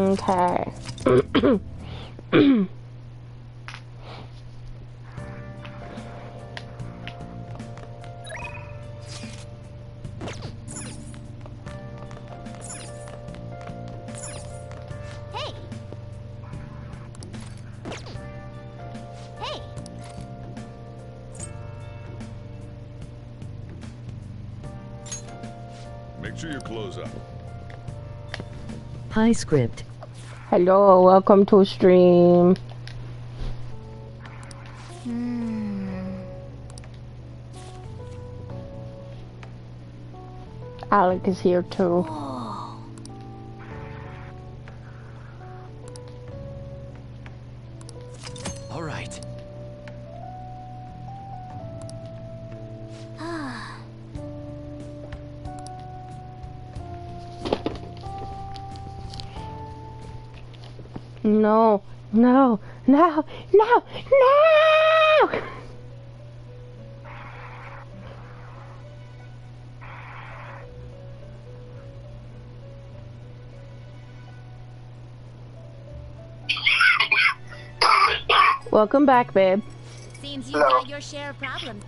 Okay. Hey. Hey. Make sure you close up. Hi, script. Hello, welcome to stream. Alec is here too. Whoa. All right. No, no, no, no, no! Welcome back, babe. Seems you got your share of problems.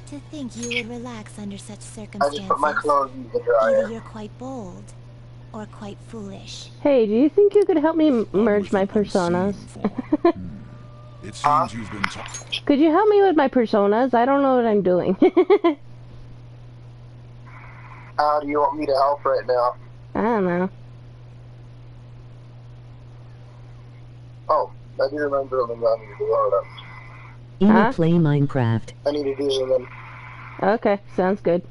To think you would relax under such I circumstances. just put my clothes in the dryer. Either you're quite bold, or quite foolish. Hey, do you think you could help me merge my personas? It seems you've been Could you help me with my personas? I don't know what I'm doing. How do you want me to help right now? I don't know. Oh, I do remember something I need to load up. Ina play Minecraft. I need to do something. Okay, sounds good.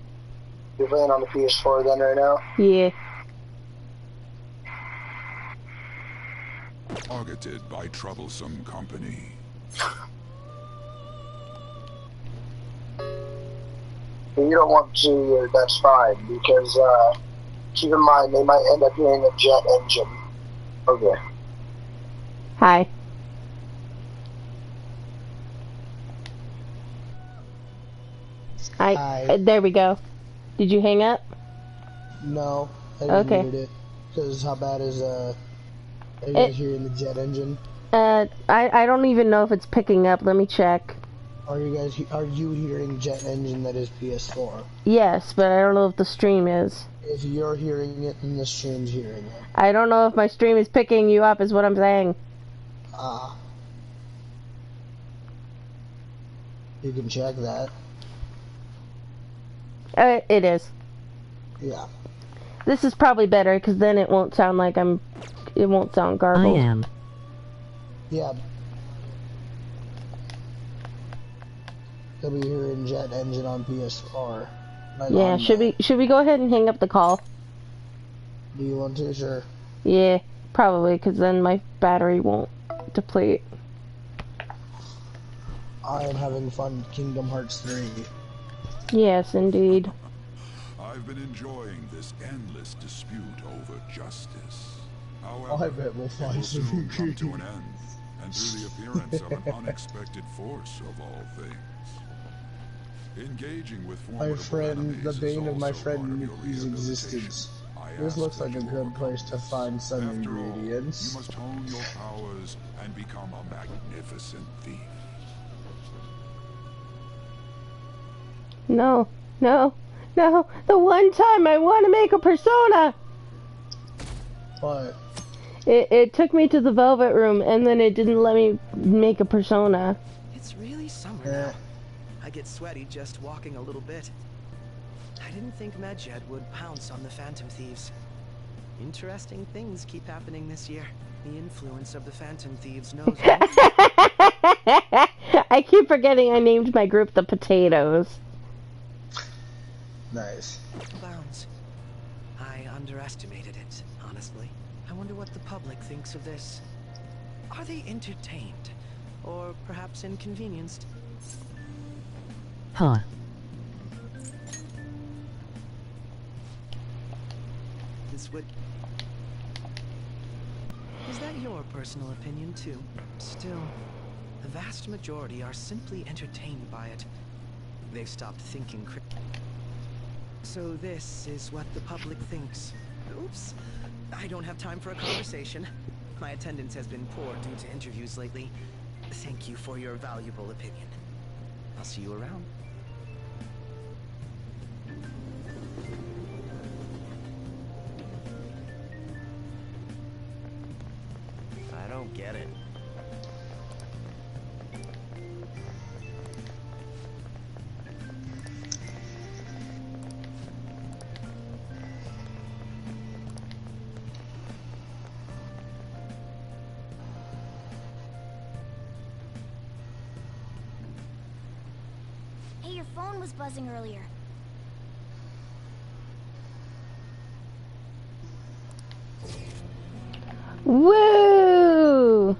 You're playing on the PS4 then right now? Yeah. targeted by troublesome company. If you don't want to, that's fine, because keep in mind they might end up hearing a jet engine. Okay. Hi. Hi. There we go. Did you hang up? No, I didn't Okay. hear it. Because how bad is are you guys hearing the jet engine? I don't even know if it's picking up. Let me check. Are you hearing jet engine that is PS4? Yes, but I don't know if the stream is. If you're hearing it, then the stream's hearing it. I don't know if my stream is picking you up, is what I'm saying. Ah. You can check that. It is. Yeah. This is probably better, because then it won't sound like it won't sound garbled. I am. Yeah. They'll be hearing jet engine on PS4. Yeah, should we go ahead and hang up the call? Do you want to? Sure. Yeah, probably, because then my battery won't deplete. I am having fun with Kingdom Hearts 3. Yes, indeed. I've been enjoying this endless dispute over justice. I However, bet we'll it find will some soon come to an end, and through the appearance of an unexpected force of all things. Engaging with My friend, the bane of my friend Mickey's existence. This looks like a good place to find some ingredients. You must hone your powers and become a magnificent thief. No, no, no. The one time I want to make a persona! What? It took me to the Velvet Room, and then it didn't let me make a persona. It's really summer now. I get sweaty just walking a little bit. I didn't think Medjed would pounce on the Phantom Thieves. Interesting things keep happening this year. The influence of the Phantom Thieves knows. I keep forgetting I named my group the Potatoes. Nice. Bounds. I underestimated it, honestly. I wonder what the public thinks of this. Are they entertained? Or perhaps inconvenienced? Huh. This would... Is that your personal opinion, too? Still, the vast majority are simply entertained by it. They've stopped thinking So this is what the public thinks. Oops. I don't have time for a conversation. My attendance has been poor due to interviews lately. Thank you for your valuable opinion. I'll see you around. I don't get it. Hey, your phone was buzzing earlier. Woo!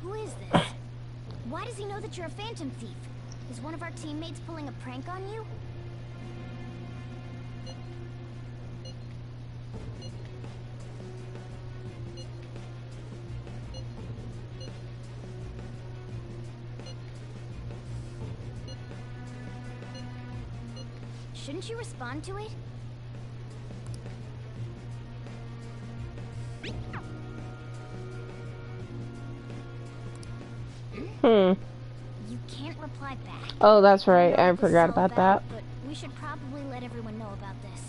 Who is this? Why does he know that you're a phantom thief? Is one of our teammates pulling a prank on you? Shouldn't you respond to it? You can't reply back. Oh, that's right. know I what this is forgot all about that. But we should probably let everyone know about this.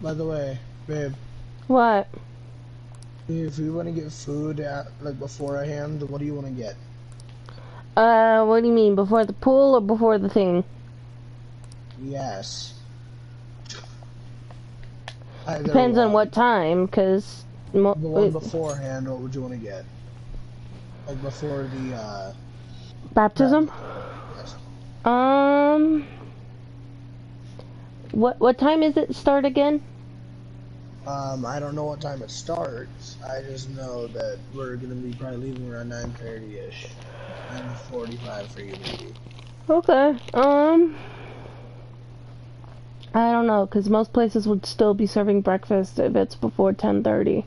By the way, babe, What? if you want to get food like beforehand, what do you want to get? What do you mean? Before the pool or before the thing? Yes. Depends on what time, cause The one beforehand, what would you want to get? Like before the baptism. yes. What time is it start again? I don't know what time it starts. I just know that we're gonna be probably leaving around 9:30ish, 9:45 for you, maybe. Okay. I don't know, cause most places would still be serving breakfast if it's before 10:30.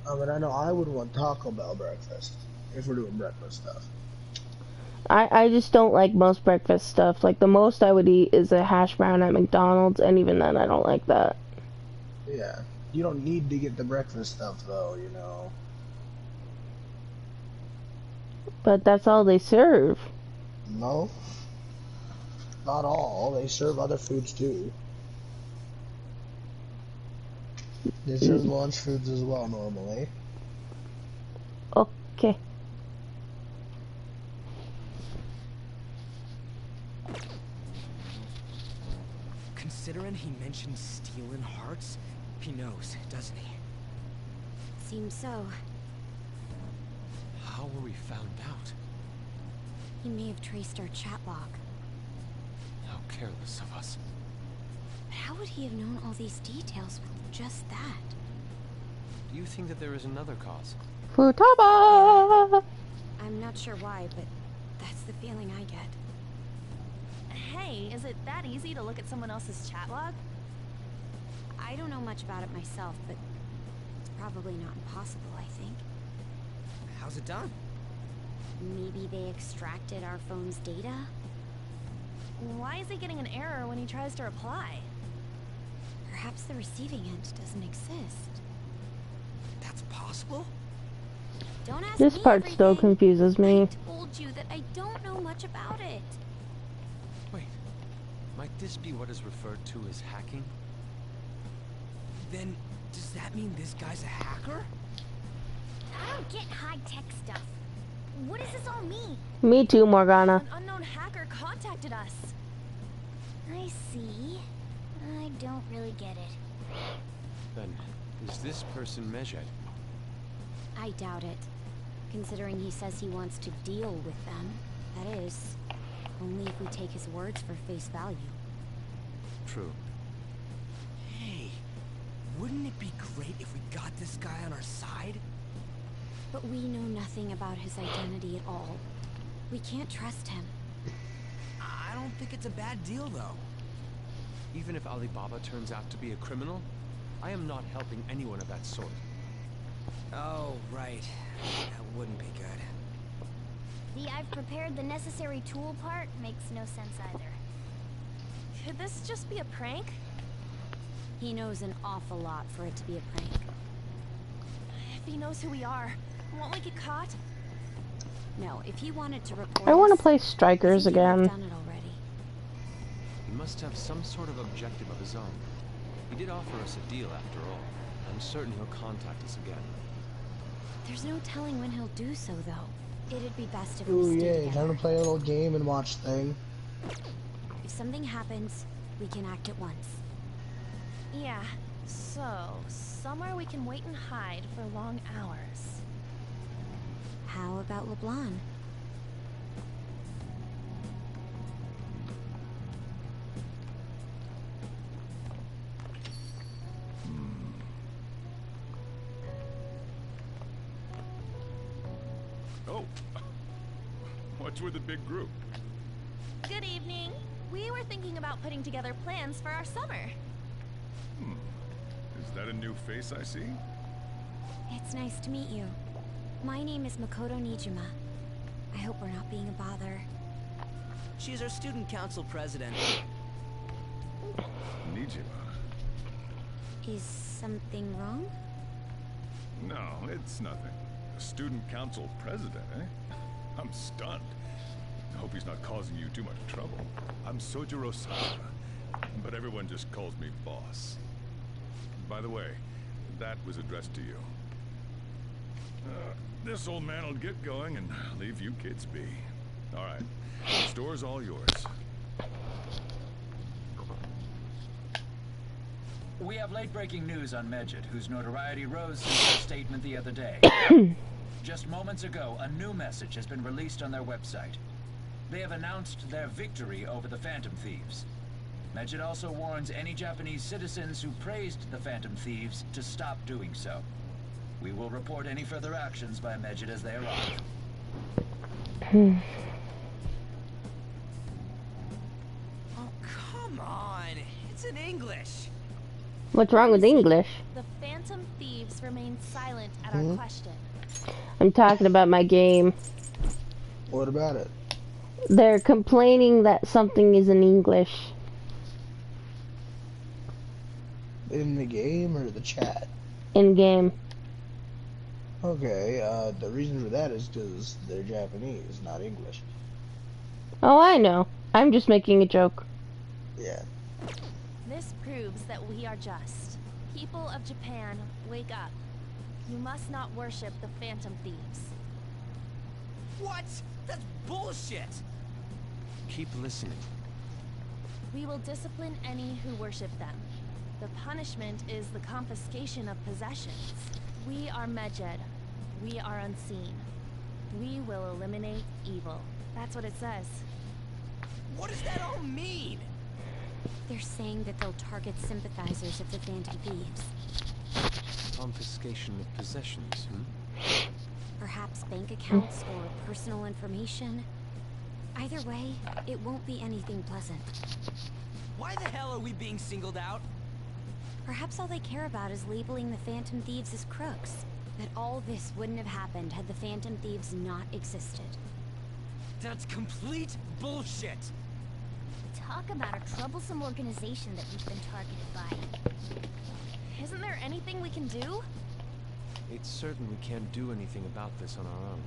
But I know I would want Taco Bell breakfast if we're doing breakfast stuff. I just don't like most breakfast stuff. Like, the most I would eat is a hash brown at McDonald's, and even then I don't like that. Yeah, you don't need to get the breakfast stuff though, you know. But that's all they serve. No, not all. They serve other foods too. They serve lunch foods as well normally. Okay. Considering he mentioned stealing hearts, he knows, doesn't he? Seems so. How were we found out? He may have traced our chat log. How careless of us. But how would he have known all these details with just that? Do you think that there is another cause? Futaba! I'm not sure why, but that's the feeling I get. Hey, is it that easy to look at someone else's chat log? I don't know much about it myself, but it's probably not impossible, I think. How's it done? Maybe they extracted our phone's data? Why is he getting an error when he tries to reply? Perhaps the receiving end doesn't exist. That's possible? Don't ask This me part still everything. confuses me. I told you that I don't know much about it. Wait, might this be what is referred to as hacking? Then, does that mean this guy's a hacker? I don't get high-tech stuff. What does this all mean? Me too, Morgana. An unknown hacker contacted us. I see. I don't really get it. Then, is this person Mejed? I doubt it. Considering he says he wants to deal with them. That is, only if we take his words for face value. True. Hey, wouldn't it be great if we got this guy on our side? But we know nothing about his identity at all. We can't trust him. I don't think it's a bad deal, though. Even if Alibaba turns out to be a criminal, I am not helping anyone of that sort. Oh, right. That wouldn't be good. The I've prepared the necessary tool part makes no sense either. Could this just be a prank? He knows an awful lot for it to be a prank. If he knows who we are, won't we get caught? No, if he wanted to report I want us, to play Strikers I think he would've again. done it already. He must have some sort of objective of his own. He did offer us a deal after all. I'm certain he'll contact us again. There's no telling when he'll do so, though. It'd be best if we Ooh, stay yeah, together. time to play a little game and watch thing. If something happens, we can act at once. Yeah, so somewhere we can wait and hide for long hours. How about LeBlanc? Oh, what's with the big group? Good evening. We were thinking about putting together plans for our summer. Is that a new face I see? It's nice to meet you. My name is Makoto Nijima. I hope we're not being a bother. She's our student council president. Nijima. Is something wrong? No, it's nothing. A student council president, eh? I'm stunned. I hope he's not causing you too much trouble. I'm Sojiro Sakura, but everyone just calls me boss. By the way, that was addressed to you. This old man will get going and leave you kids be. All right, the store's all yours. We have late-breaking news on Medjed, whose notoriety rose since their statement the other day. Just moments ago, a new message has been released on their website. They have announced their victory over the Phantom Thieves. Medjed also warns any Japanese citizens who praised the Phantom Thieves to stop doing so. We will report any further actions by Medjed as they arrive. Oh, come on. It's in English. What's wrong with English? The Phantom Thieves remain silent at our question. I'm talking about my game. What about it? They're complaining that something is in English. In the game or the chat? In game. Okay, the reason for that is because they're Japanese, not English. Oh, I know. I'm just making a joke. Yeah. This proves that we are just. People of Japan, wake up. You must not worship the Phantom Thieves. What? That's bullshit! Keep listening. We will discipline any who worship them. The punishment is the confiscation of possessions. We are Medjed. We are unseen. We will eliminate evil. That's what it says. What does that all mean? They're saying that they'll target sympathizers of the Phantom Thieves. Confiscation of possessions, hmm? Perhaps bank accounts or personal information. Either way, it won't be anything pleasant. Why the hell are we being singled out? Perhaps all they care about is labeling the Phantom Thieves as crooks. That all this wouldn't have happened had the Phantom Thieves not existed. That's complete bullshit! Talk about a troublesome organization that we've been targeted by. Isn't there anything we can do? It's certain we can't do anything about this on our own.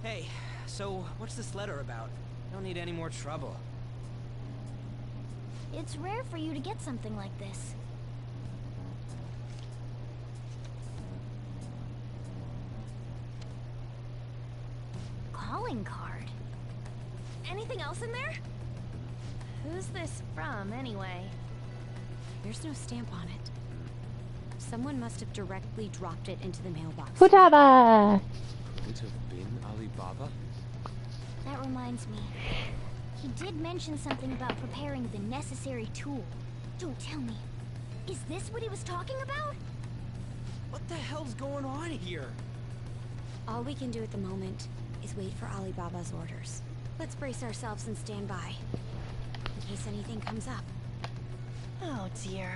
Hey, so what's this letter about? Don't need any more trouble. It's rare for you to get something like this. Calling card. Anything else in there? Who's this from, anyway? There's no stamp on it. Someone must have directly dropped it into the mailbox. Futaba! Could it have been Alibaba? That reminds me. He did mention something about preparing the necessary tool. Don't tell me. Is this what he was talking about? What the hell's going on here? All we can do at the moment is wait for Alibaba's orders. Let's brace ourselves and stand by, in case anything comes up. Oh dear.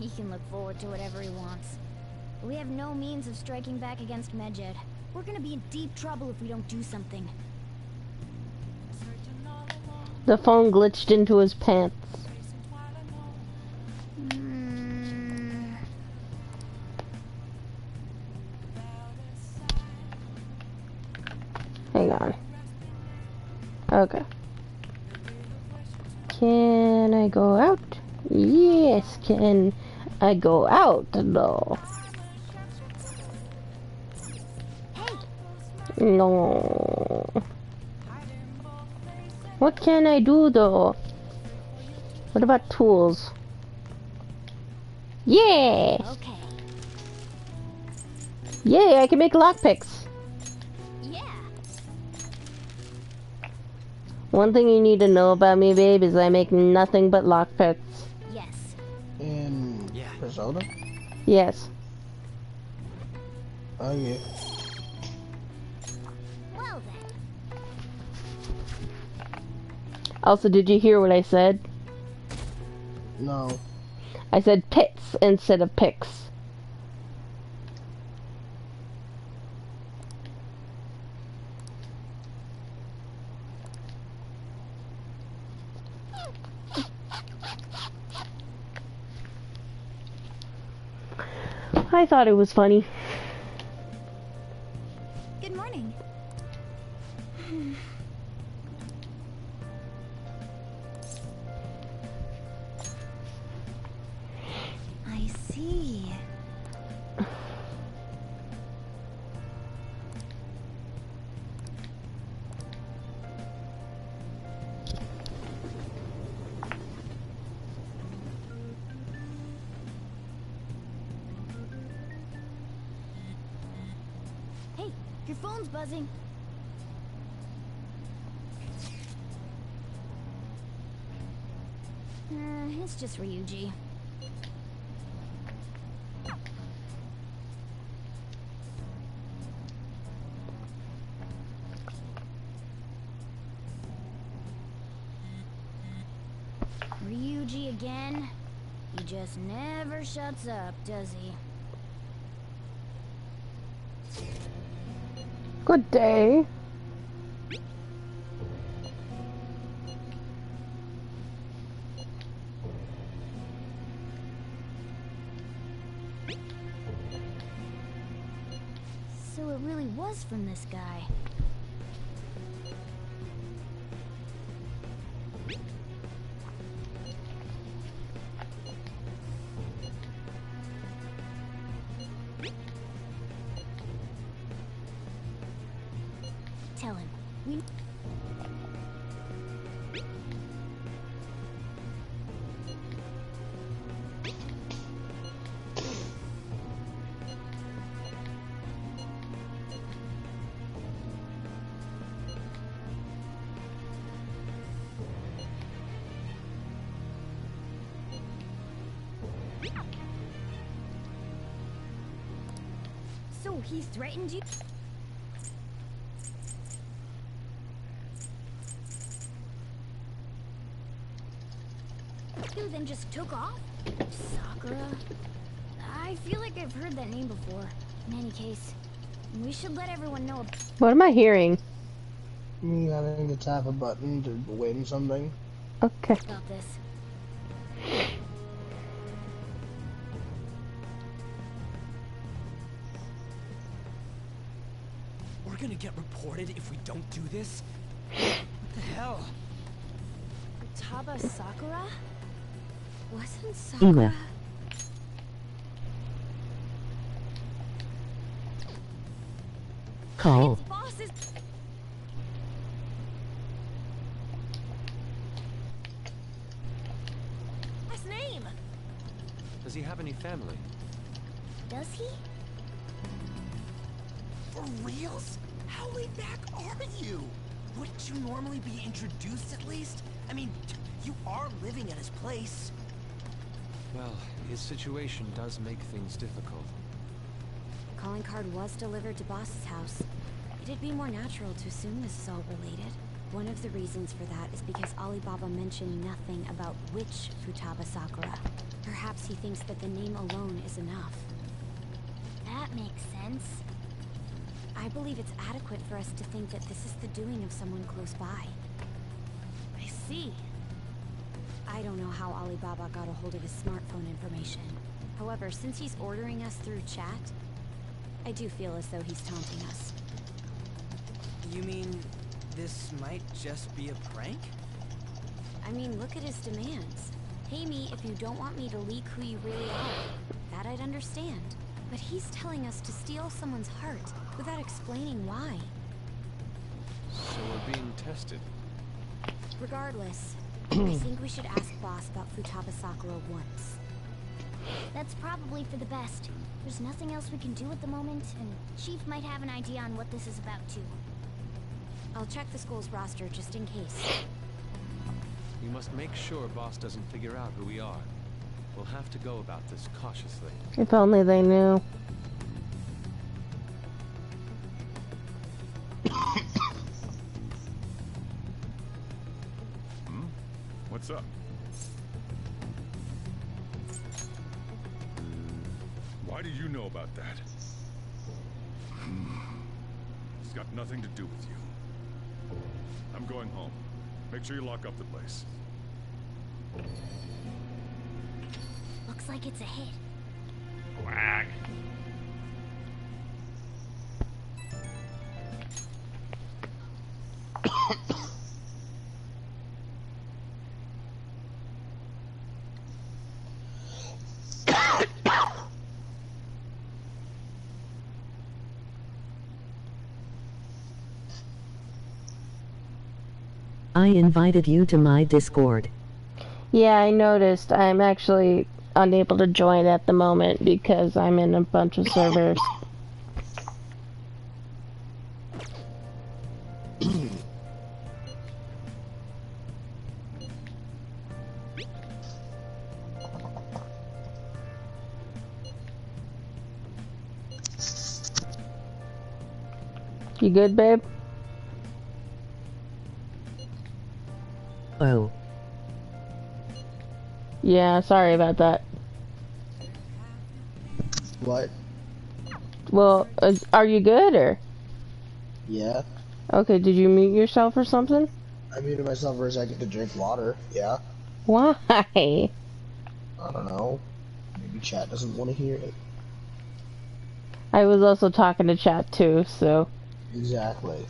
He can look forward to whatever he wants. We have no means of striking back against Medjed. We're gonna be in deep trouble if we don't do something. The phone glitched into his pants. Hang on. Okay. Can I go out? Yes, can I go out though? No. What can I do though? What about tools? Yeah! Okay. Yay, I can make lockpicks. Yeah. One thing you need to know about me, babe, is I make nothing but lockpicks. Yes. In Persona? Yes. Oh yeah. Well then. Also, did you hear what I said? No. I said pits instead of picks. I thought it was funny. Good morning. I see. Hey, your phone's buzzing. It's just Ryuji. Ryuji again? He just never shuts up, does he? Good day. So it really was from this guy. Tell him. We... So he threatened you? You then just took off? Sakura? I feel like I've heard that name before. In any case, we should let everyone know. What am I hearing? Me having to tap a button to win something. Okay. About this. We're gonna get reported if we don't do this? What the hell? Futaba Sakura? Wasn't Ema. Sakura... Call. Its boss is... Last name! Does he have any family? Does he? For reals? How laid back are you? Wouldn't you normally be introduced at least? I mean, you are living at his place. Well, his situation does make things difficult. Calling card was delivered to Boss's house. It'd be more natural to assume this is all related. One of the reasons for that is because Alibaba mentioned nothing about which Futaba Sakura. Perhaps he thinks that the name alone is enough. That makes sense. I believe it's adequate for us to think that this is the doing of someone close by. I see. I don't know how Alibaba got a hold of his smartphone information. However, since he's ordering us through chat, I do feel as though he's taunting us. You mean this might just be a prank? I mean, look at his demands. Pay me if you don't want me to leak who you really are. That I'd understand. But he's telling us to steal someone's heart without explaining why. So we're being tested. Regardless, I think we should ask Boss about Futaba Sakura once. That's probably for the best. There's nothing else we can do at the moment, and Chief might have an idea on what this is about too. I'll check the school's roster just in case. We must make sure Boss doesn't figure out who we are. We'll have to go about this cautiously. If only they knew. What's up? Why do you know about that? It's got nothing to do with you. I'm going home. Make sure you lock up the place. Looks like it's a hit. Quack. I invited you to my Discord. Yeah, I noticed. I'm actually unable to join at the moment because I'm in a bunch of servers. You good, babe? Oh. Yeah, sorry about that. What? Well, are you good, or? Yeah. Okay, did you mute yourself or something? I muted myself for a second to drink water. Yeah. Why? I don't know. Maybe chat doesn't want to hear it. I was also talking to chat too, so. Exactly.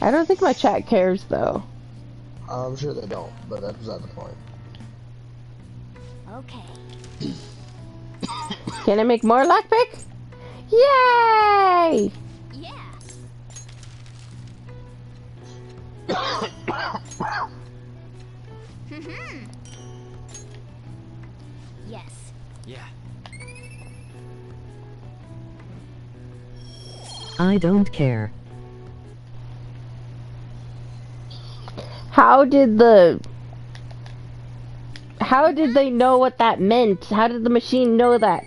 I don't think my chat cares though. I'm sure they don't, but that's beside the point. Okay. Can I make more lockpick? Yay! Yeah. Yes. Yeah. I don't care. How did they know what that meant? How did the machine know that?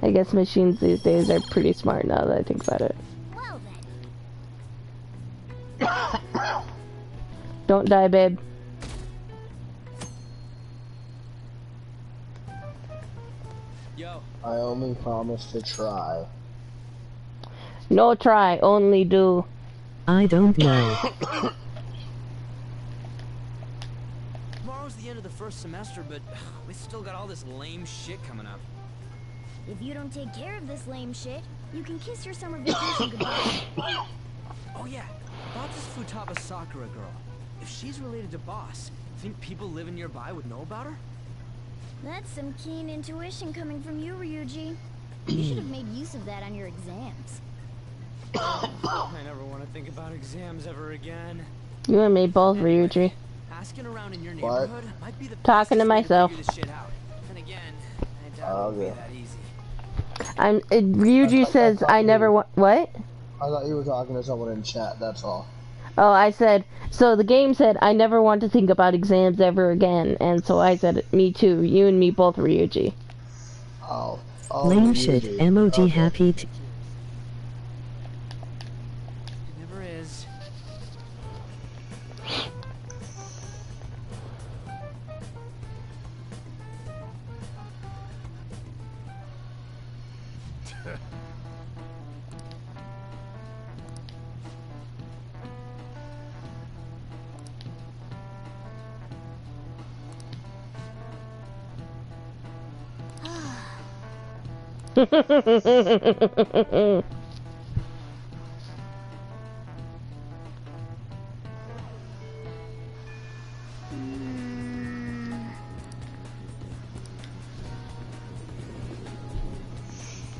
I guess machines these days are pretty smart now that I think about it. Well then. Don't die, babe. Yo. I only promise to try. No try, only do. I don't know. Tomorrow's the end of the first semester, but we still got all this lame shit coming up. If you don't take care of this lame shit, you can kiss your summer vacation goodbye. Oh yeah, about this Futaba Sakura girl. If she's related to Boss, think people living nearby would know about her? That's some keen intuition coming from you, Ryuji. You should have made use of that on your exams. I never want to think about exams ever again. You and me both, Ryuji. Asking around in your What? neighborhood might be the Talking to fastest way myself. figure this shit out. Then again, I doubt it'll be that easy. Ryuji says I never want. What? I thought you were talking to someone in chat, that's all. Oh, I said, so the game said, I never want to think about exams ever again. And so I said, me too. You and me both, Ryuji. Oh. Lame shit. Emoji Okay. happy. It never is. I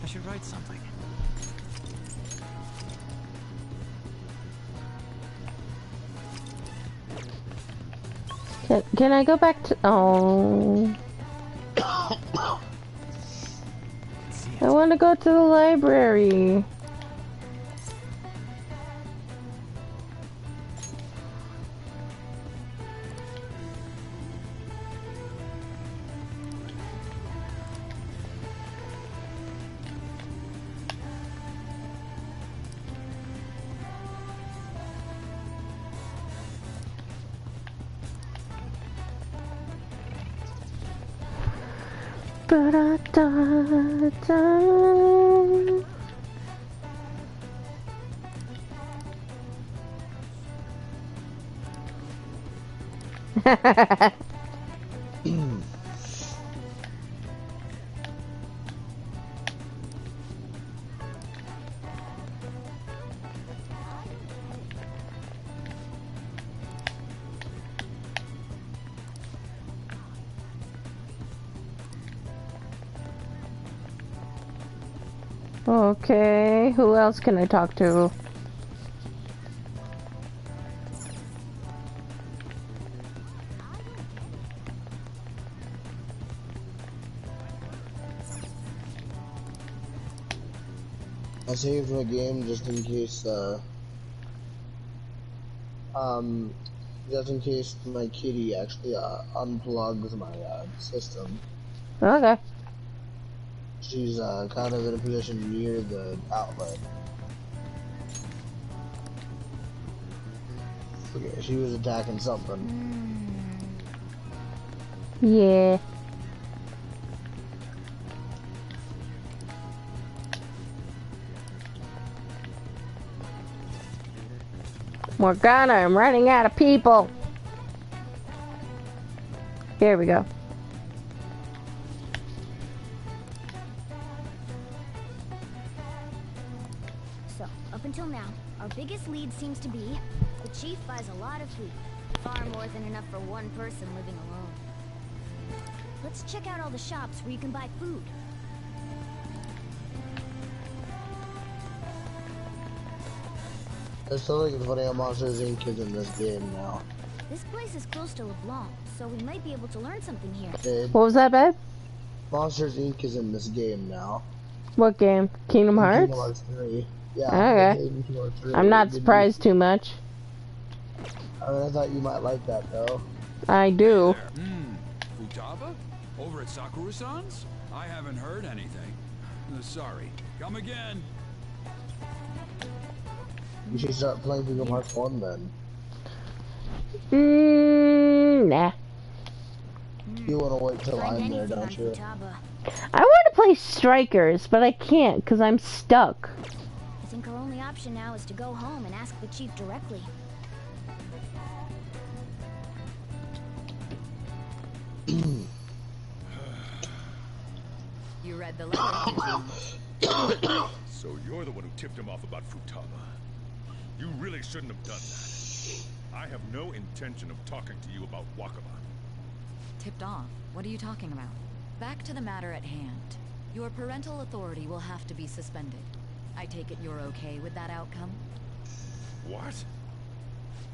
should write something. Can I go back to... Oh... I want to go to the library. Ba-da-da-da. Okay, who else can I talk to? I saved my game just in case, just in case my kitty actually, unplugs my, system. Okay. She's, kind of in a position near the outlet. Okay, she was attacking something. Yeah. Morgana, I'm running out of people. Here we go. So, up until now, our biggest lead seems to be the chief buys a lot of food. Far more than enough for one person living alone. Let's check out all the shops where you can buy food. I still think it's funny how Monsters Inc. is in this game now. This place is close to LeBlanc, so we might be able to learn something here. What was that, babe? Monsters Inc. is in this game now. What game? Kingdom Hearts? Kingdom Hearts 3. Yeah. Okay. Kingdom Hearts 3. I'm not surprised too much. I mean, I thought you might like that, though. I do. Futaba? Over at Sakura-san's? I haven't heard anything. Sorry. Come again. You should start playing Kingdom Hearts 1 then. Nah. You want to wait till I'm there, don't you? I want to play Strikers, but I can't because I'm stuck. I think our only option now is to go home and ask the chief directly. You read the letter, did you? So you're the one who tipped him off about Futaba. You really shouldn't have done that. I have no intention of talking to you about Wakaba. Tipped off? What are you talking about? Back to the matter at hand. Your parental authority will have to be suspended. I take it you're okay with that outcome? What?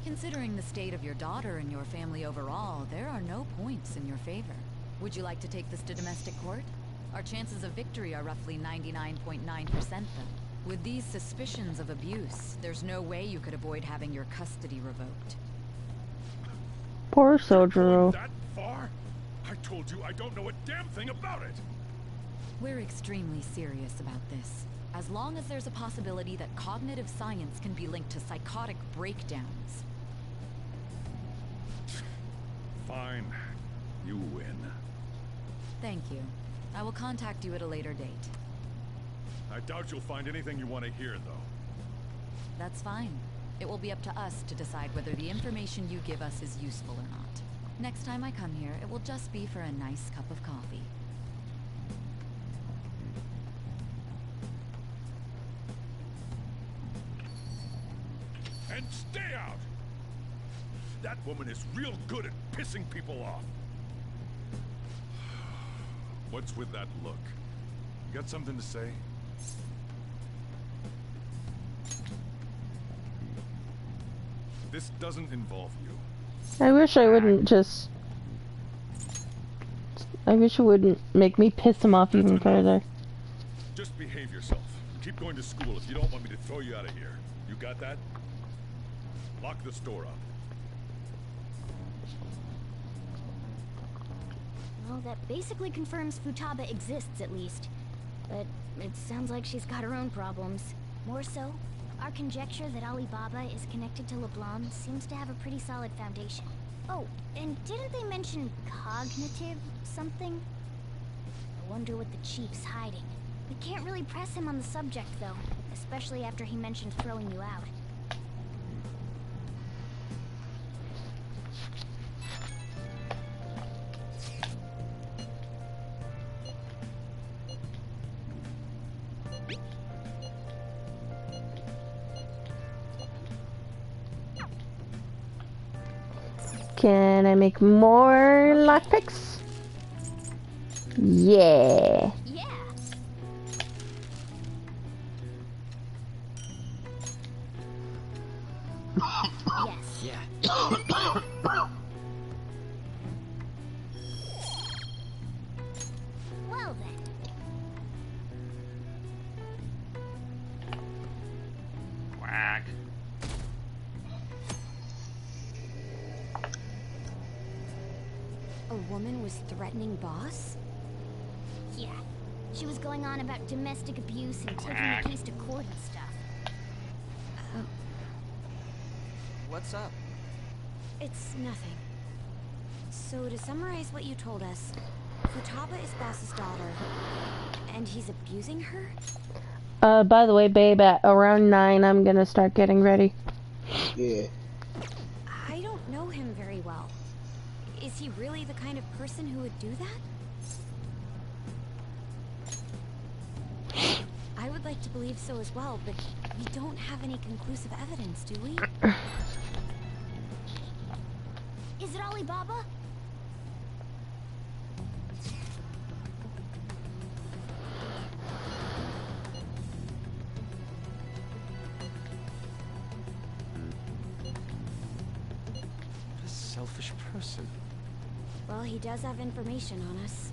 Considering the state of your daughter and your family overall, there are no points in your favor. Would you like to take this to domestic court? Our chances of victory are roughly 99.9% though. With these suspicions of abuse, there's no way you could avoid having your custody revoked. Poor Sojiro. That far? I told you I don't know a damn thing about it. We're extremely serious about this. As long as there's a possibility that cognitive science can be linked to psychotic breakdowns. Fine. You win. Thank you. I will contact you at a later date. I doubt you'll find anything you want to hear, though. That's fine. It will be up to us to decide whether the information you give us is useful or not. Next time I come here, it will just be for a nice cup of coffee. And stay out! That woman is real good at pissing people off. What's with that look? You got something to say? This doesn't involve you. I wish I wouldn't just... I wish it wouldn't make me piss him off even further. Just behave yourself. Keep going to school if you don't want me to throw you out of here. You got that? Lock the store up. Well, that basically confirms Futaba exists, at least. But it sounds like she's got her own problems. More so, our conjecture that Alibaba is connected to LeBlanc seems to have a pretty solid foundation. Oh, and didn't they mention cognitive something? I wonder what the chief's hiding. We can't really press him on the subject, though, especially after he mentioned throwing you out. Can I make more lockpicks? Yeah. Yeah. Yes. Yeah. Well then. Quack. A woman was threatening Boss? Yeah. She was going on about domestic abuse and taking the case to court and stuff. What's up? It's nothing. So to summarize what you told us, Futaba is Boss's daughter, and he's abusing her? By the way, babe, at around 9, I'm gonna start getting ready. Yeah. I don't know him very well. Is he really the kind of person who would do that? I would like to believe so as well, but we don't have any conclusive evidence, do we? Is it Alibaba? What a selfish person. Well, he does have information on us.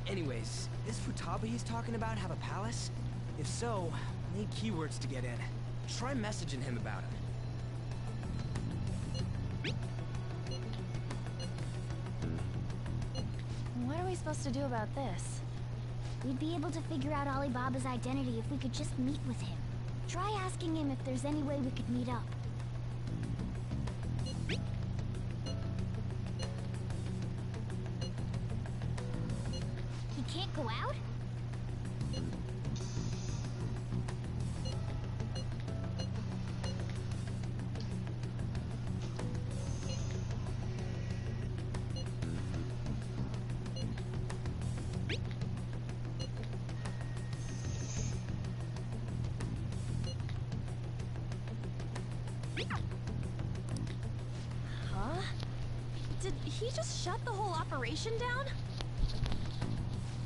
Anyways, is Futaba he's talking about have a palace? If so, I need keywords to get in. Try messaging him about it. What are we supposed to do about this? We'd be able to figure out Alibaba's identity if we could just meet with him. Try asking him if there's any way we could meet up. He can't go out? Huh? Did he just shut the whole operation down?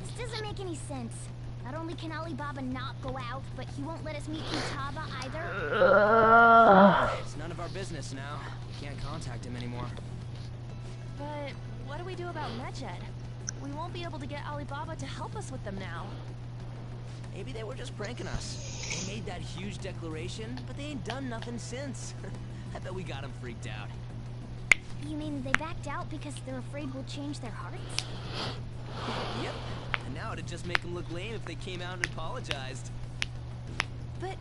This doesn't make any sense. Not only can Alibaba not go out, but he won't let us meet Futaba either. It's none of our business now. We can't contact him anymore. But what do we do about Medjed? We won't be able to get Alibaba to help us with them now. Maybe they were just pranking us. They made that huge declaration, but they ain't done nothing since. I bet we got them freaked out. You mean they backed out because they're afraid we'll change their hearts? Yep. And now it'd just make them look lame if they came out and apologized. But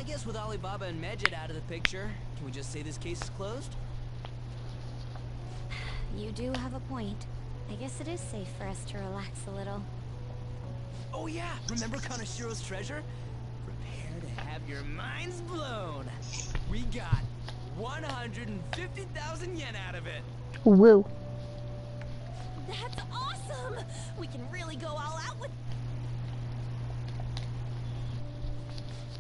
I guess with Alibaba and Medjed out of the picture, can we just say this case is closed? You do have a point. I guess it is safe for us to relax a little. Oh yeah, remember Kanashiro's treasure? Prepare to have your minds blown. We got 150,000 yen out of it. Woo. That's awesome! We can really go all out with...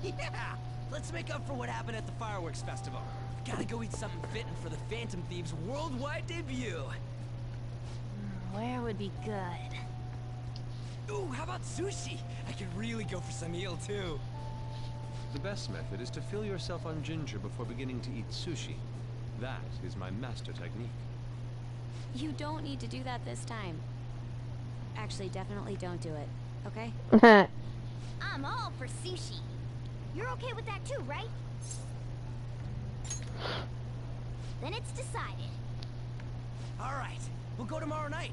Yeah! Let's make up for what happened at the fireworks festival. Gotta go eat something fitting for the Phantom Thieves' worldwide debut. Where would be good? Ooh, how about sushi? I could really go for some eel, too. The best method is to fill yourself on ginger before beginning to eat sushi. That is my master technique. You don't need to do that this time. Actually, definitely don't do it, okay? I'm all for sushi. You're okay with that too, right? Then it's decided. All right, we'll go tomorrow night.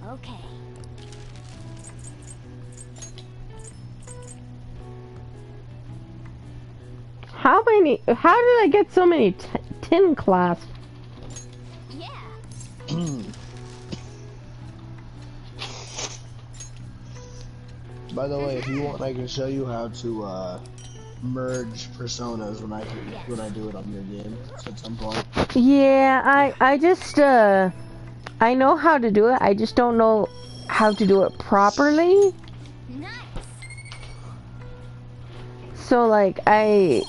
Okay. How did I get so many tin clasps? Yeah. By the way, if you want, I can show you how to merge personas when I do it on your game at some point. Yeah, I just I know how to do it. I just don't know how to do it properly. Nice. So like I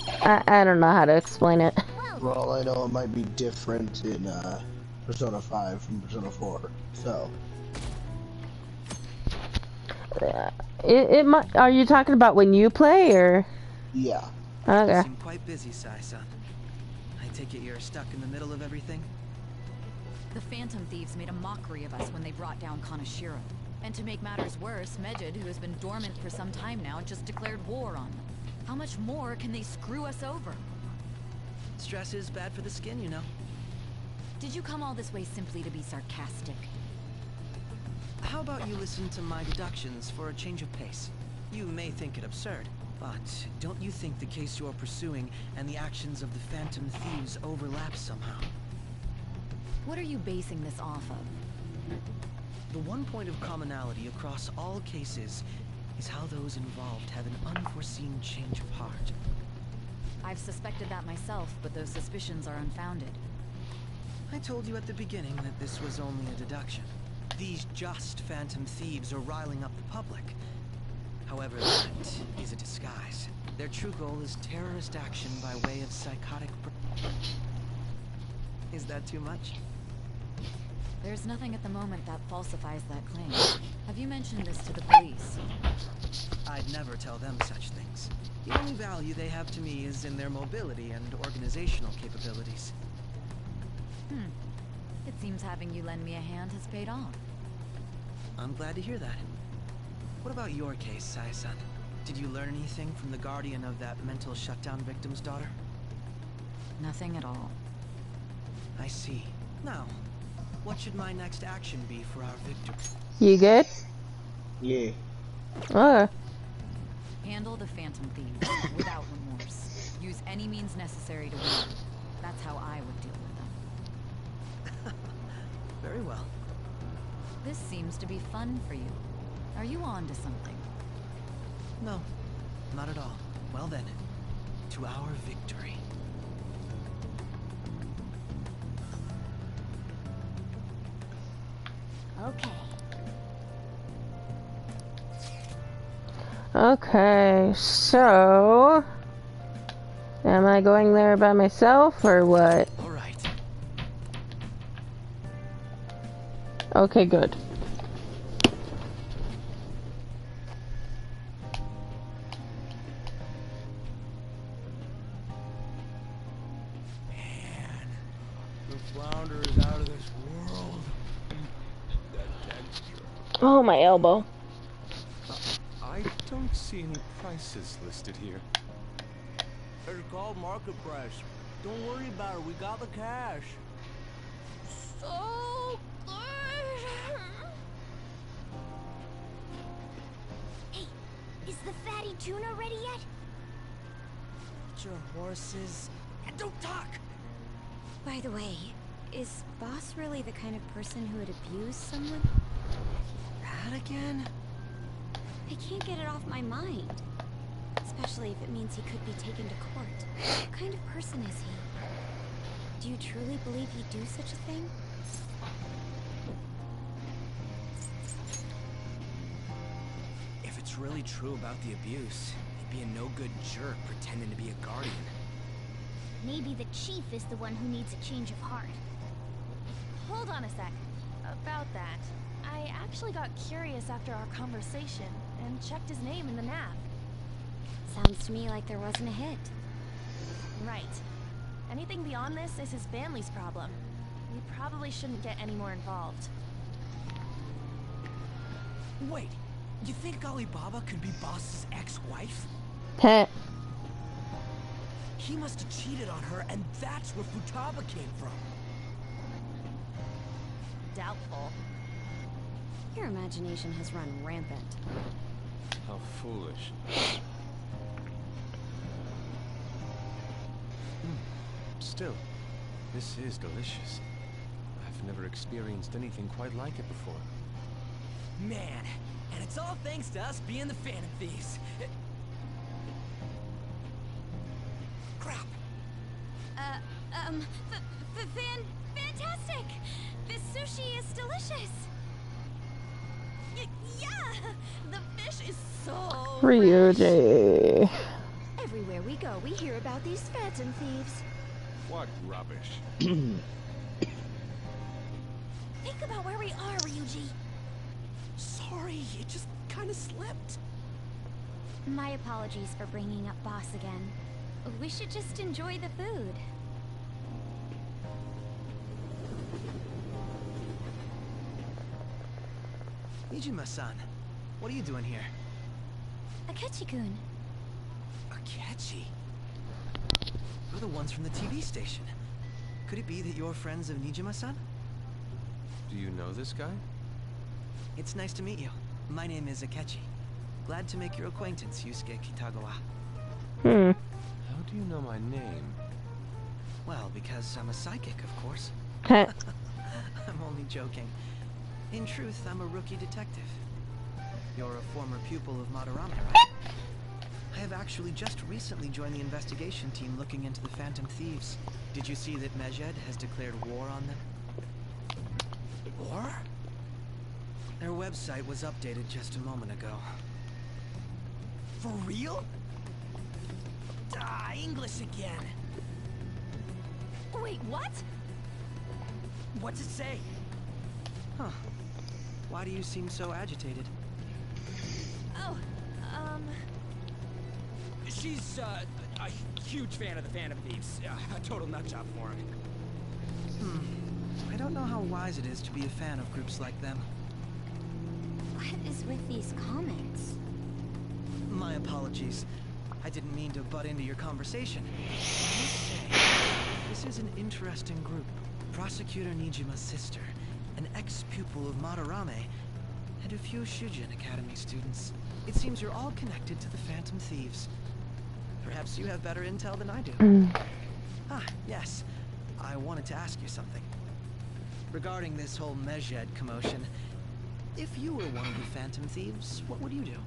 don't know how to explain it. Well, I know it might be different in Persona 5 from Persona 4. So. It might. Are you talking about when you play or? Yeah. Okay. You seem quite busy, Sai-san. I take it you're stuck in the middle of everything? The Phantom Thieves made a mockery of us when they brought down Kanashiro. And to make matters worse, Medjed, who has been dormant for some time now, just declared war on them. How much more can they screw us over? Stress is bad for the skin, you know. Did you come all this way simply to be sarcastic? How about you listen to my deductions for a change of pace? You may think it absurd, but don't you think the case you're pursuing and the actions of the Phantom Thieves overlap somehow? What are you basing this off of? The one point of commonality across all cases is how those involved have an unforeseen change of heart. I've suspected that myself, but those suspicions are unfounded. I told you at the beginning that this was only a deduction. These just Phantom Thieves are riling up the public. However, that is a disguise. Their true goal is terrorist action by way of psychotic... Is that too much? There's nothing at the moment that falsifies that claim. Have you mentioned this to the police? I'd never tell them such things. The only value they have to me is in their mobility and organizational capabilities. It seems having you lend me a hand has paid off. I'm glad to hear that. What about your case, Sai-san? Did you learn anything from the guardian of that mental shutdown victim's daughter? Nothing at all. I see. Now, what should my next action be for our victim? You good? Yeah. Okay. Handle the Phantom Thieves without remorse. Use any means necessary to win. That's how I would deal with them. Very well. This seems to be fun for you. Are you on to something? No, not at all. Well then, to our victory. Okay. Okay, so am I going there by myself or what? All right. Okay, good. pounder is out of this world. That texture. Oh, my elbow. I don't see any prices listed here. It's called market price. Don't worry about it. We got the cash. So good. Hey, is the fatty tuna ready yet? Hold your horses and don't talk. By the way, is Boss really the kind of person who would abuse someone? That again? I can't get it off my mind. Especially if it means he could be taken to court. What kind of person is he? Do you truly believe he'd do such a thing? If it's really true about the abuse, he'd be a no-good jerk pretending to be a guardian. Maybe the chief is the one who needs a change of heart. Hold on a sec. About that, I actually got curious after our conversation and checked his name in the nav. Sounds to me like there wasn't a hit. Right. Anything beyond this is his family's problem. We probably shouldn't get any more involved. Wait, you think Alibaba could be Boss's ex-wife? Pet. He must have cheated on her, and that's where Futaba came from. Doubtful. Your imagination has run rampant. How foolish. Still, this is delicious. I've never experienced anything quite like it before. Man, and it's all thanks to us being the Phantom Thieves. Crap. Fantastic! This sushi is delicious! Yeah! The fish is so Ryuji. Everywhere we go, we hear about these Phantom Thieves. What rubbish. Think about where we are, Ryuji. Sorry, it just kind of slipped. My apologies for bringing up Boss again. We should just enjoy the food. Nijima-san, what are you doing here? Akechi-kun. Akechi? We're the ones from the TV station. Could it be that you're friends of Nijima-san? Do you know this guy? It's nice to meet you. My name is Akechi. Glad to make your acquaintance, Yusuke Kitagawa. How do you know my name? Well, because I'm a psychic, of course. Pet. I'm only joking. In truth, I'm a rookie detective. You're a former pupil of Madarame, right? I have actually just recently joined the investigation team looking into the Phantom Thieves. Did you see that Medjed has declared war on them? War? Their website was updated just a moment ago. For real? English again. Wait, what? What's it say? Huh. Why do you seem so agitated? Oh, She's, a huge fan of the Phantom Thieves. A total nutjob for him. I don't know how wise it is to be a fan of groups like them. What is with these comments? My apologies. I didn't mean to butt into your conversation. I must say, this is an interesting group. Prosecutor Nijima's sister, an ex-pupil of Madarame, and a few Shujin Academy students. It seems you're all connected to the Phantom Thieves. Perhaps you have better intel than I do. Ah, yes. I wanted to ask you something. Regarding this whole Medjed commotion, if you were one of the Phantom Thieves, what would you do?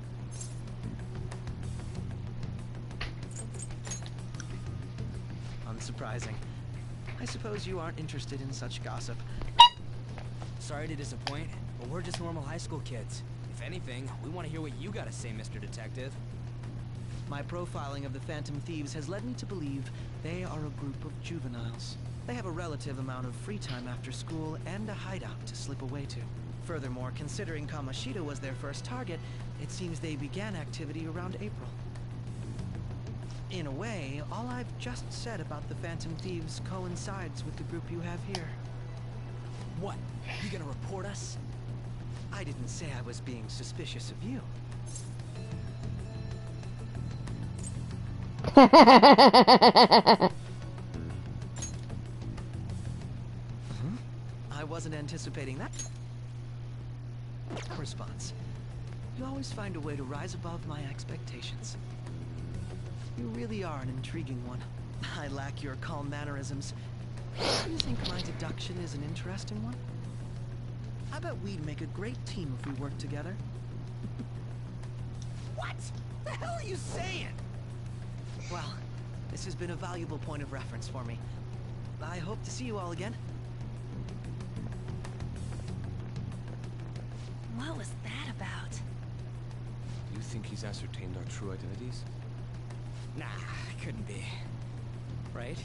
Unsurprising. I suppose you aren't interested in such gossip. Sorry to disappoint, but we're just normal high school kids. If anything, we want to hear what you gotta say, Mr. Detective. My profiling of the Phantom Thieves has led me to believe they are a group of juveniles. They have a relative amount of free time after school and a hideout to slip away to. Furthermore, considering Kamoshida was their first target, it seems they began activity around April. In a way, all I've just said about the Phantom Thieves coincides with the group you have here. What? You gonna report us? I didn't say I was being suspicious of you. I wasn't anticipating that response. You always find a way to rise above my expectations. You really are an intriguing one. I lack your calm mannerisms. Do you think my deduction is an interesting one? I bet we'd make a great team if we worked together. What the hell are you saying? Well, this has been a valuable point of reference for me. I hope to see you all again. What was that about? Do you think he's ascertained our true identities? Nah, couldn't be. Right?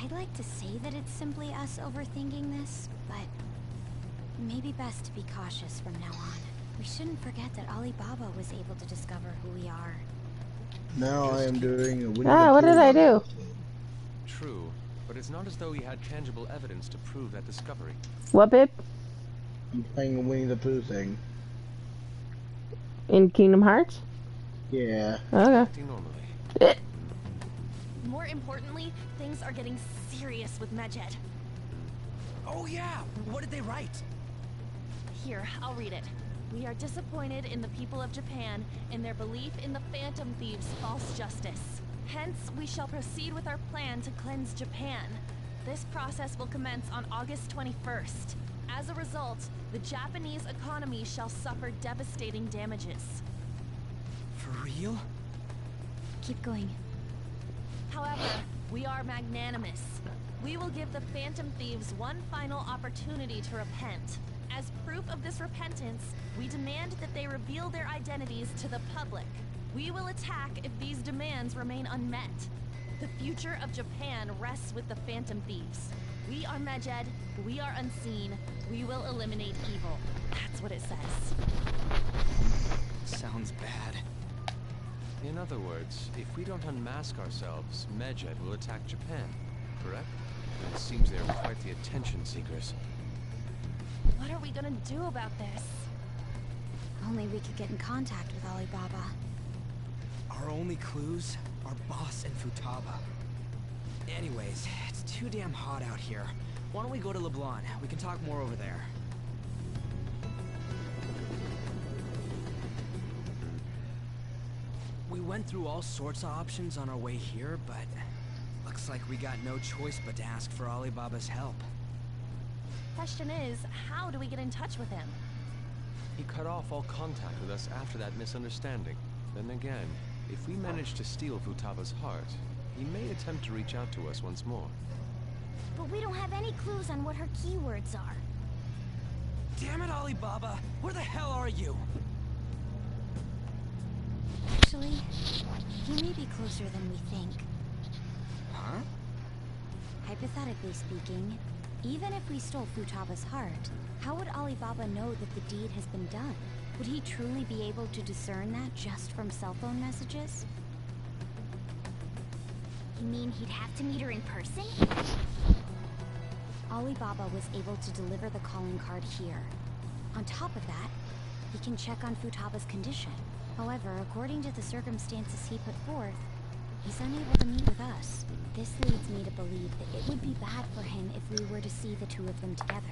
I'd like to say that it's simply us overthinking this, but maybe best to be cautious from now on. We shouldn't forget that Alibaba was able to discover who we are. Now I am doing a what did I do? True, but it's not as though he had tangible evidence to prove that discovery. What, babe? I'm playing a Winnie the Pooh thing. In Kingdom Hearts? Yeah. Okay. Acting normally. More importantly, things are getting serious with Medjed. Oh yeah, what did they write? Here, I'll read it. We are disappointed in the people of Japan in their belief in the Phantom Thieves' false justice. Hence, we shall proceed with our plan to cleanse Japan. This process will commence on August 21st. As a result, the Japanese economy shall suffer devastating damages. For real? Keep going. However, we are magnanimous. We will give the Phantom Thieves one final opportunity to repent. As proof of this repentance, we demand that they reveal their identities to the public. We will attack if these demands remain unmet. The future of Japan rests with the Phantom Thieves. We are Medjed, we are unseen, we will eliminate evil. That's what it says. Sounds bad. In other words, if we don't unmask ourselves, Medjed will attack Japan, correct? It seems they're quite the attention seekers. What are we gonna do about this? Only we could get in contact with Alibaba. Our only clues are Boss and Futaba. Anyways, it's too damn hot out here. Why don't we go to LeBlanc? We can talk more over there. We went through all sorts of options on our way here, but looks like we got no choice but to ask for Alibaba's help. Question is, how do we get in touch with him? He cut off all contact with us after that misunderstanding. Then again, if we manage to steal Futaba's heart, he may attempt to reach out to us once more. But we don't have any clues on what her keywords are. Damn it, Alibaba! Where the hell are you? Actually, he may be closer than we think. Huh? Hypothetically speaking, even if we stole Futaba's heart, how would Alibaba know that the deed has been done? Would he truly be able to discern that just from cell phone messages? You mean he'd have to meet her in person? Alibaba was able to deliver the calling card here. On top of that, he can check on Futaba's condition. However, according to the circumstances he put forth, he's unable to meet with us. This leads me to believe that it would be bad for him if we were to see the two of them together.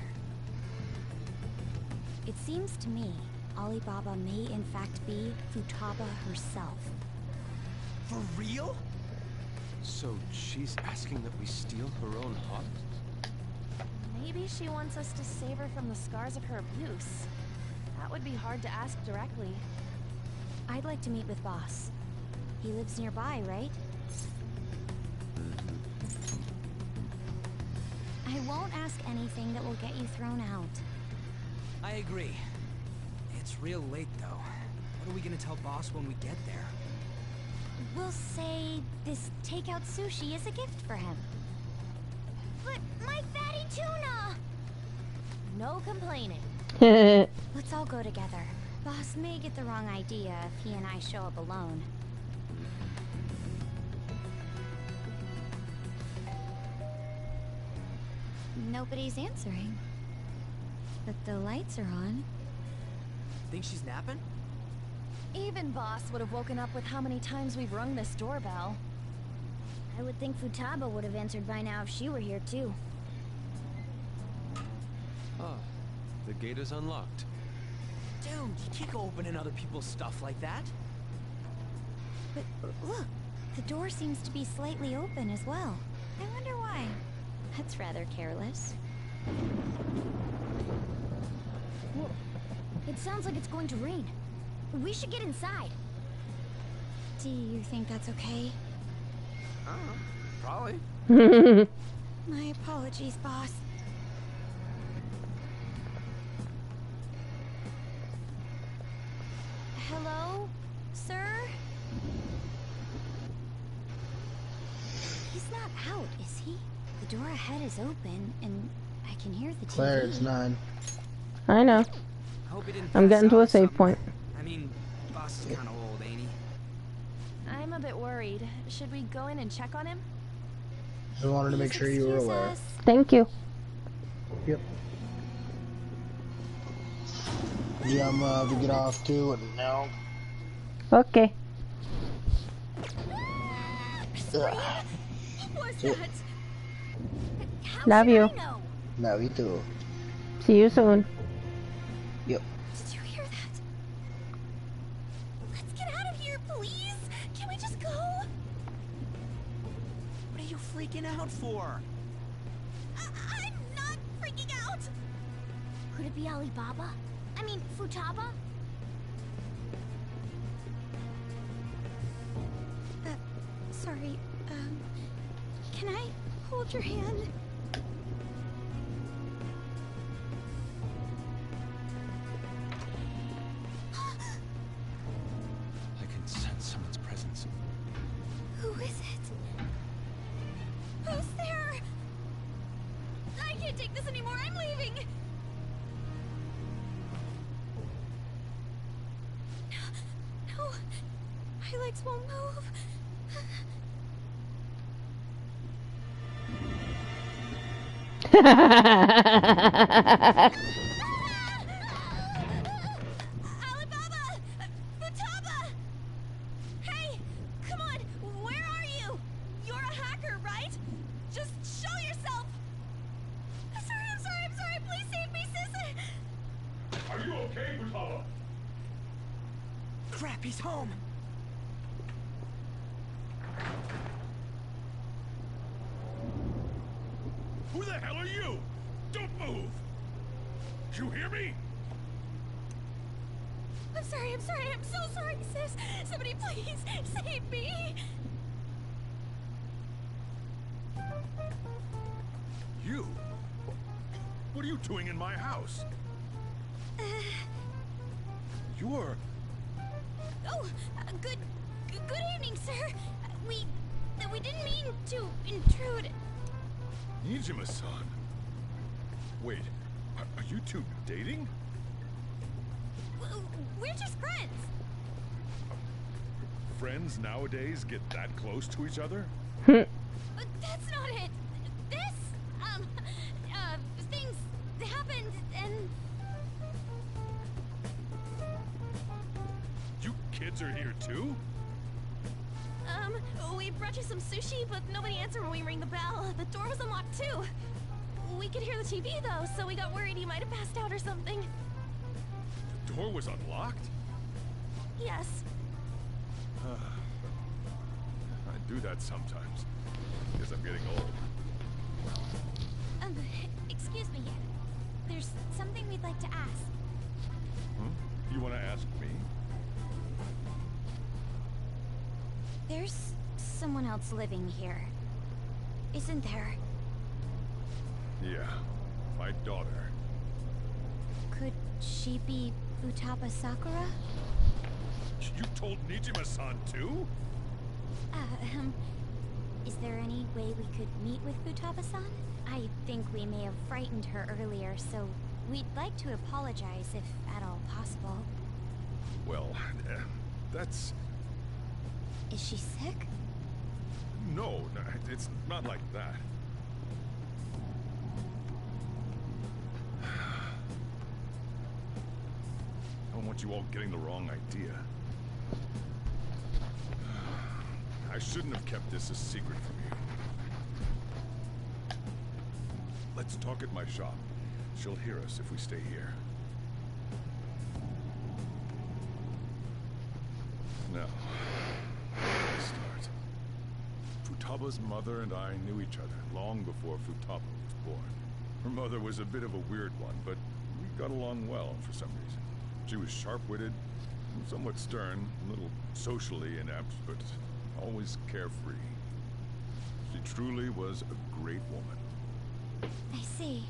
It seems to me Alibaba may in fact be Futaba herself. For real? So she's asking that we steal her own heart? Maybe she wants us to save her from the scars of her abuse. That would be hard to ask directly. I'd like to meet with Boss. He lives nearby, right? I won't ask anything that will get you thrown out. I agree. It's real late, though. What are we gonna tell Boss when we get there? We'll say this takeout sushi is a gift for him. But my fatty tuna! No complaining. Let's all go together. Boss may get the wrong idea if he and I show up alone. Nobody's answering. But the lights are on. Think she's napping? Even Boss would have woken up with how many times we've rung this doorbell. I would think Futaba would have answered by now if she were here too. Ah, the gate is unlocked. Dude, you can't go opening other people's stuff like that. But look, the door seems to be slightly open as well. I wonder why. That's rather careless. Whoa. It sounds like it's going to rain. We should get inside. Do you think that's okay? Probably. My apologies, boss. Hello, sir? He's not out, is he? The door ahead is open, and I can hear the TV. Claire, it's 9. I know. Hope he didn't I'm pass getting to out a or save something. point. I mean, boss is kind of old, ain't he? I'm a bit worried. Should we go in and check on him? Just wanted to make sure you were aware. Thank you. Yep. Yeah, I'm to get off too, and now. Okay. Ugh. What's Yep. that? How Love should you. I know? Love you too. See you soon. Yep. Did you hear that? Let's get out of here, please! Can we just go? What are you freaking out for? I'm not freaking out. Could it be Alibaba? I mean, Futaba? Sorry, can I hold your hand? I can sense someone's presence. Who is it? Who's there? I can't take this anymore, I'm leaving! No, my legs won't move. Alibaba! Futaba! Hey! Come on! Where are you? You're a hacker, right? Just show yourself! I'm sorry! Please save me, sis! Are you okay, Futaba? Crap, he's home. Who the hell are you? Don't move! You hear me? I'm sorry, I'm so sorry, sis! Somebody please save me! You? What are you doing in my house? You're... Oh, good evening, sir. We didn't mean to intrude. Nijima-san. Wait, are you two dating? We're just friends. Friends nowadays get that close to each other? But that's not it. This, things happened and... You kids are here too? We brought you some sushi, but nobody answered when we rang the bell. The door was unlocked too. We could hear the TV though, so we got worried you might have passed out or something. The door was unlocked? Yes. I do that sometimes. Guess I'm getting old. Excuse me. There's something we'd like to ask. You want to ask me? There's someone else living here, isn't there? Yeah, my daughter. Could she be Futaba Sakura? You told Nijima-san too? Is there any way we could meet with Futaba-san? I think we may have frightened her earlier, so we'd like to apologize if at all possible. Well, that's... Is she sick? No, it's not like that. don't want you all getting the wrong idea. I shouldn't have kept this a secret from you. Let's talk at my shop. She'll hear us if we stay here. Now, where to start? Futaba's mother and I knew each other long before Futaba was born. Her mother was a bit of a weird one, but we got along well for some reason. She was sharp-witted, somewhat stern, a little socially inept, but always carefree. She truly was a great woman. I see.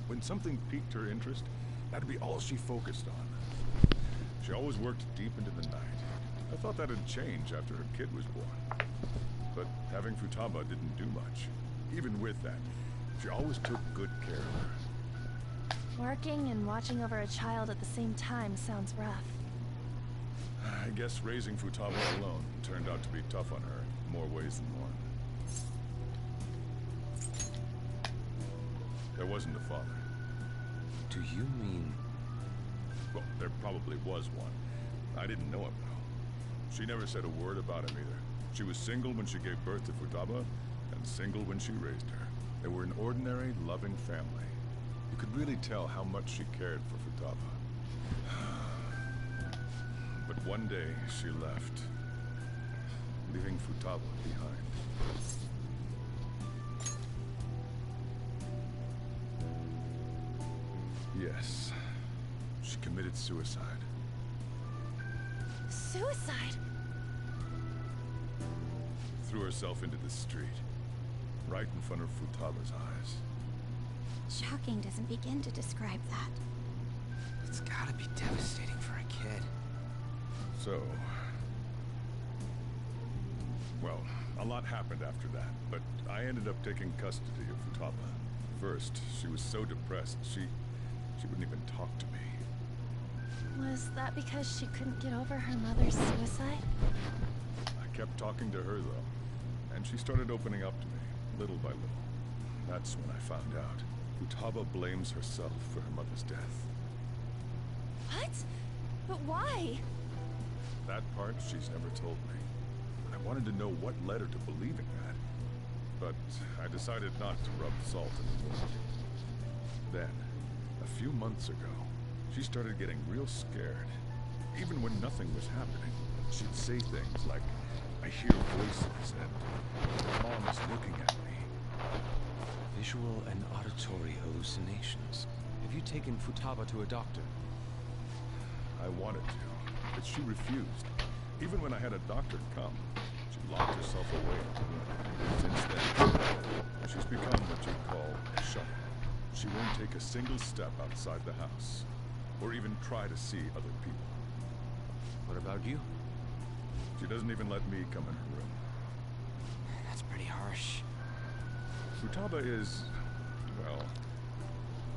When something piqued her interest, that'd be all she focused on. She always worked deep into the night. I thought that'd change after her kid was born. But having Futaba didn't do much. Even with that, she always took good care of her. Working and watching over a child at the same time sounds rough. I guess raising Futaba alone turned out to be tough on her in more ways than one. There wasn't a father. Do you mean... Well, there probably was one. I didn't know him, though. She never said a word about him either. She was single when she gave birth to Futaba, and single when she raised her. They were an ordinary, loving family. You could really tell how much she cared for Futaba. But one day, she left, leaving Futaba behind. Yes, she committed suicide. Suicide? Threw herself into the street, right in front of Futaba's eyes. Shocking doesn't begin to describe that. It's gotta be devastating for a kid. So... Well, a lot happened after that, but I ended up taking custody of Futaba. First, she was so depressed, she wouldn't even talk to me. Was that because she couldn't get over her mother's suicide? I kept talking to her, though, and she started opening up to me, little by little. That's when I found out. Futaba blames herself for her mother's death. What? But why? That part she's never told me. I wanted to know what led her to believing that, but I decided not to rub salt in the wound. Then, a few months ago, she started getting real scared. Even when nothing was happening, she'd say things like, "I hear voices," and "Mom's looking at me." Visual and auditory hallucinations. Have you taken Futaba to a doctor? I wanted to, but she refused. Even when I had a doctor come, she locked herself away in the room. Since then, she's become what you'd call a shut-in. She won't take a single step outside the house, or even try to see other people. What about you? She doesn't even let me come in her room. That's pretty harsh. Futaba is, well,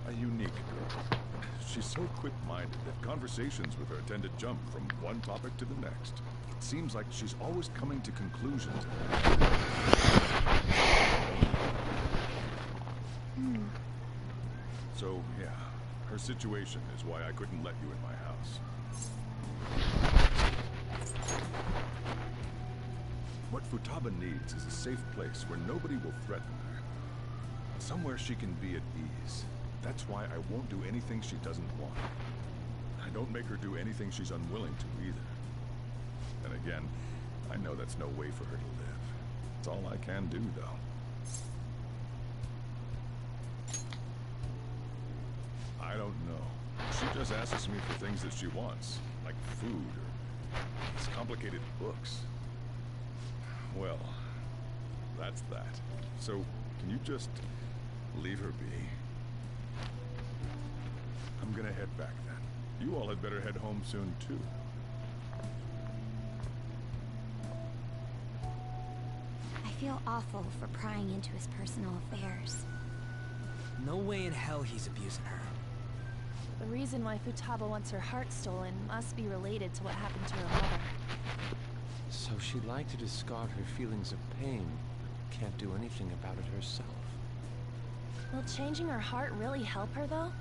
a unique girl. She's so quick-minded that conversations with her tend to jump from one topic to the next. It seems like she's always coming to conclusions. So, yeah, her situation is why I couldn't let you in my house. What Futaba needs is a safe place where nobody will threaten her. Somewhere she can be at ease. That's why I won't do anything she doesn't want. I don't make her do anything she's unwilling to either. Then again, I know that's no way for her to live. It's all I can do, though. I don't know. She just asks me for things that she wants, like food or these complicated books. Well, that's that. So, can you just leave her be? I'm gonna head back then. You all had better head home soon, too. I feel awful for prying into his personal affairs. No way in hell he's abusing her. The reason why Futaba wants her heart stolen must be related to what happened to her mother. So she'd like to discard her feelings of pain, but can't do anything about it herself. Will changing her heart really help her, though?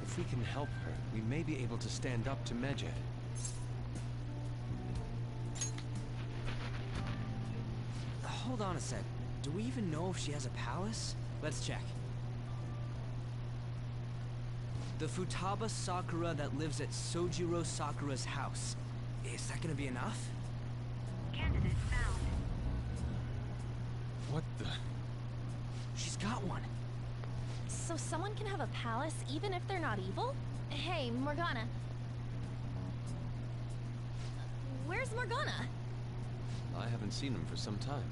If we can help her, we may be able to stand up to Medjed. Hold on a sec. Do we even know if she has a palace? Let's check. The Futaba Sakura that lives at Sojiro Sakura's house. Is that gonna be enough? Candidate found. What the? She's got one. So someone can have a palace even if they're not evil? Hey, Morgana. Where's Morgana? I haven't seen him for some time.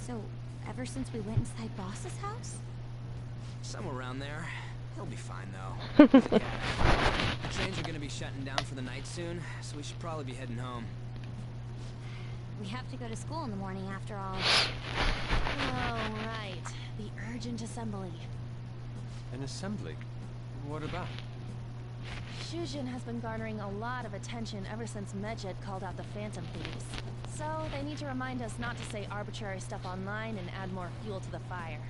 So, ever since we went inside Boss's house? Somewhere around there. He'll be fine, though. Yeah. The trains are gonna be shutting down for the night soon, so we should probably be heading home. We have to go to school in the morning after all. Oh, right. The urgent assembly. An assembly? What about? Shujin has been garnering a lot of attention ever since Medjed called out the Phantom Thieves. So, they need to remind us not to say arbitrary stuff online and add more fuel to the fire.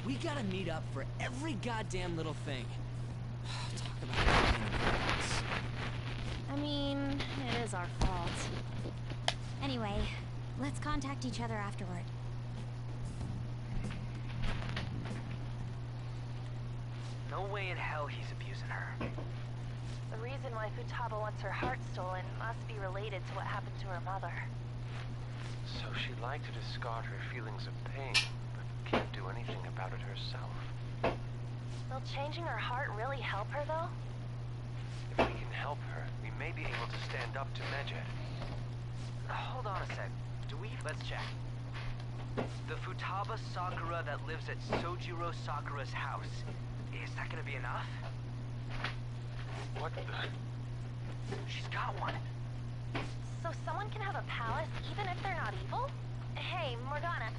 We gotta meet up for every goddamn little thing. Talk about it. I mean, it is our fault. Anyway, let's contact each other afterward. No way in hell he's abusing her. The reason why Futaba wants her heart stolen must be related to what happened to her mother. So she'd like to discard her feelings of pain, but can't do anything about it herself. Will changing her heart really help her, though? If we can help her, we may be able to stand up to Medjed. Hold on a sec. Let's check. The Futaba Sakura that lives at Sojiro Sakura's house. Is that gonna be enough? What the? She's got one. So someone can have a palace even if they're not evil? Hey, Morgana.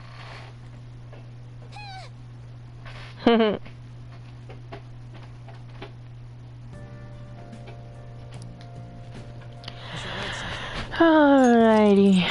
Alrighty.